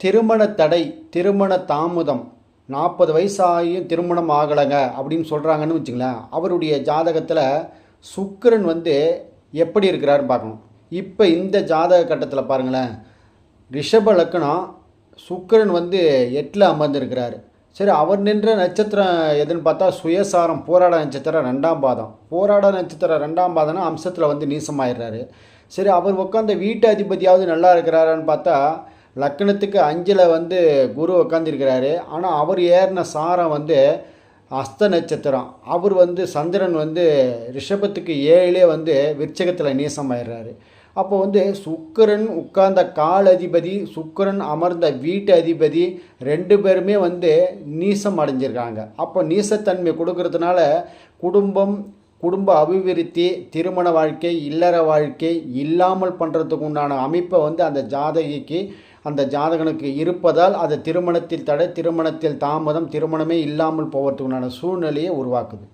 திருமண தடை, திருமண தாமதம், 40 வயசு ஆகியும் திருமணம் ஆகலைங்க அப்படின்னு சொல்கிறாங்கன்னு வச்சுங்களேன். அவருடைய ஜாதகத்தில் சுக்கிரன் வந்து எப்படி இருக்கிறாருன்னு பார்க்கணும். இப்போ இந்த ஜாதக கட்டத்தில் பாருங்களேன், ரிஷப லக்னம், சுக்கிரன் வந்து 8ல் அமர்ந்திருக்கிறாரு. சரி, அவர் நின்ற நட்சத்திரம் எதுன்னு பார்த்தா சுயசாரம், போராட நட்சத்திரம் 2ஆம் பாதம். போராட நட்சத்திரம் 2ஆம் பாதம்னா அம்சத்தில் வந்து நீசமாயிடுறாரு. சரி, அவர் உட்காந்த வீட்டு அதிபதியாவது நல்லா இருக்கிறாரான்னு பார்த்தா லக்னத்துக்கு 5ல் வந்து குரு உட்காந்துருக்கிறாரு. ஆனால் அவர் ஏறின சாரம் வந்து அஸ்த நட்சத்திரம். அவர் வந்து சந்திரன் வந்து ரிஷபத்துக்கு 7லே வந்து விருச்சகத்தில் நீசமாயிடுறாரு. அப்போ வந்து சுக்கிரன் உட்கார்ந்த கால் அதிபதி, சுக்கிரன் அமர்ந்த வீட்டு அதிபதி 2 பேருமே வந்து நீசம் அடைஞ்சிருக்காங்க. அப்போ நீசத்தன்மை கொடுக்கறதுனால குடும்பம், குடும்ப அபிவிருத்தி, திருமண வாழ்க்கை, இல்லற வாழ்க்கை இல்லாமல் பண்ணுறதுக்கு உண்டான அமைப்பை வந்து அந்த ஜாதகிக்கு, அந்த ஜாதகனுக்கு இருப்பதால் அது திருமணத்தில் தடை, திருமணத்தில் தாமதம், திருமணமே இல்லாமல் போவதுக்கு உண்டான சூழ்நிலையை உருவாக்குது.